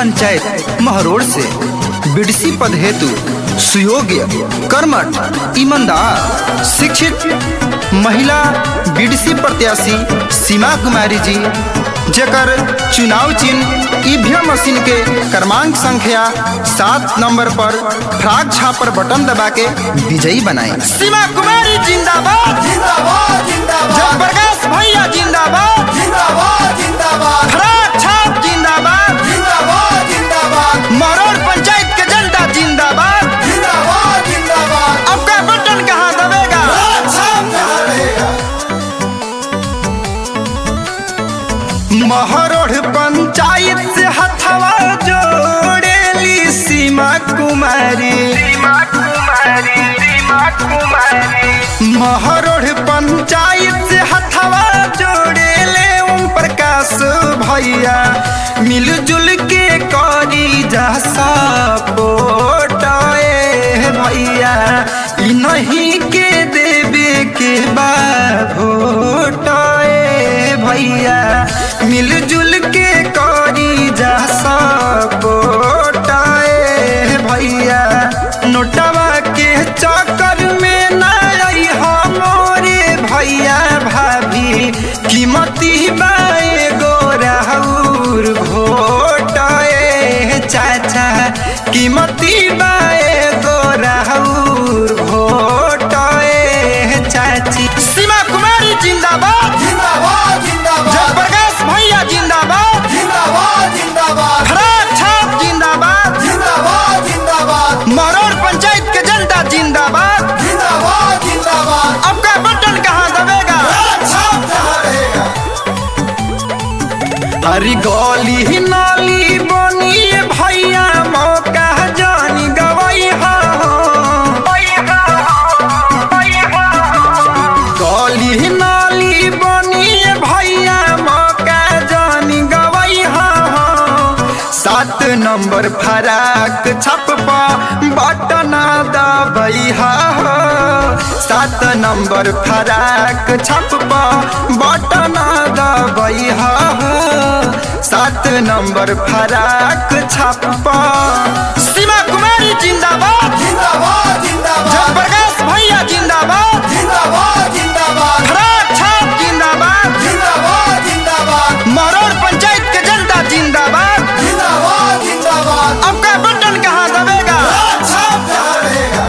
पंचायत महरोड़ से बीडीसी पद हेतु सुयोग्य, कर्मठ, ईमानदार, शिक्षित महिला बीडीसी प्रत्याशी सीमा कुमारी जी, जेकर चुनाव चिन्ह ईवीएम मशीन के क्रमांक संख्या 7 नंबर पर फ्राग छापर बटन दबा के विजयी बनाए। सीमा कुमारी जिंदाबाद, जिंदाबाद जिंदाबाद, जयप्रकाश भैया जिंदाबाद, जिंदाबाद जिंदाबाद, फ्राग छाप जिंदाबाद, जिंदाबाद जिंदाबाद, महरोड़ पंचायत के जनता जिंदाबाद। जिंदाबाद जिंदाबाद। आपका बटन कहाँ दबेगा? महरोड़ पंचायत से हथवा जोड़ेली सीमा कुमारी, महरोड़ पंचायत से हथवा जोड़ेले ओम प्रकाश भैया, मिलजुल के करी जा सपोर्ट भैया, नहीं के देवे के बा वोट भैया, मिलजुल के करी जा सपोर्ट भैया, नोटवा के चक्कर में ना आई हमरे भैया भाभी, कीमती बाए गोराउर वोट चाचा, कीमती बाए गोराउर वोट चाची। सीमा कुमारी जिंदाबाद, जिंदाबाद जिंदाबाद, जयप्रकाश भैया जिंदाबाद, जिंदाबाद जिंदाबाद, फ्राग छाप जिंदाबाद, जिंदाबाद जिंदाबाद, महरोड़ पंचायत के जनता जिंदाबाद। जिंदाबाद जिंदाबाद। आपका बटन कहाँ दबेगा? छाप जहाँ रहेगा। हरी गली नाली बनी भैया, मौका जानी गवाई हा, गली नाली बनी भैया, मौका जानी गवाई हा, 7 नंबर फराक छपपा बटन दबई हा, 7 नंबर फराक छपपा बटन दबई हा, 7 नंबर फराक छपपा। सीमा कुमारी जिंदाबाद, जिंदाबाद जिंदाबाद, जयप्रकाश भैया जिंदाबाद, जिंदाबाद जिंदाबाद, फ्राग छाप जिंदाबाद, जिंदाबाद जिंदाबाद, महरोड़ पंचायत के जनता जिंदाबाद। जिंदाबाद जिंदाबाद। आपका बटन कहाँ दबेगा? छाप जहाँ रहेगा।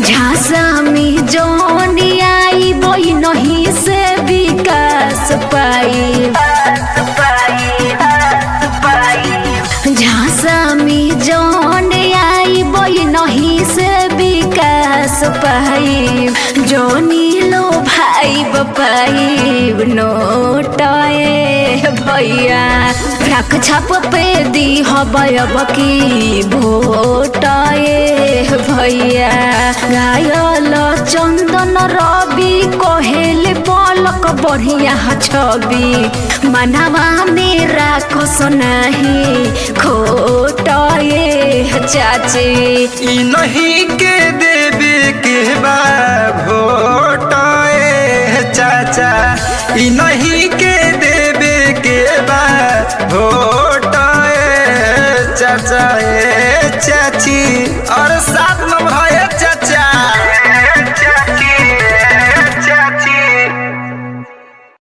झांसा में जोनी आई बोई नहीं से विकास पाई, झांसा में जोन आई बोई नहीं से विकास पाई, जोनी लो भाई बपाई नोटाए भैया, फ्राक छाप पे दी हब की भोटाए भैया, गायल चंदन रवि कहेल पलक बढ़िया छवि, मनवा मेरा कस नहीं खोटाए चाची, ई नहीं के देवे के बा वोट चाचा, ई नहीं के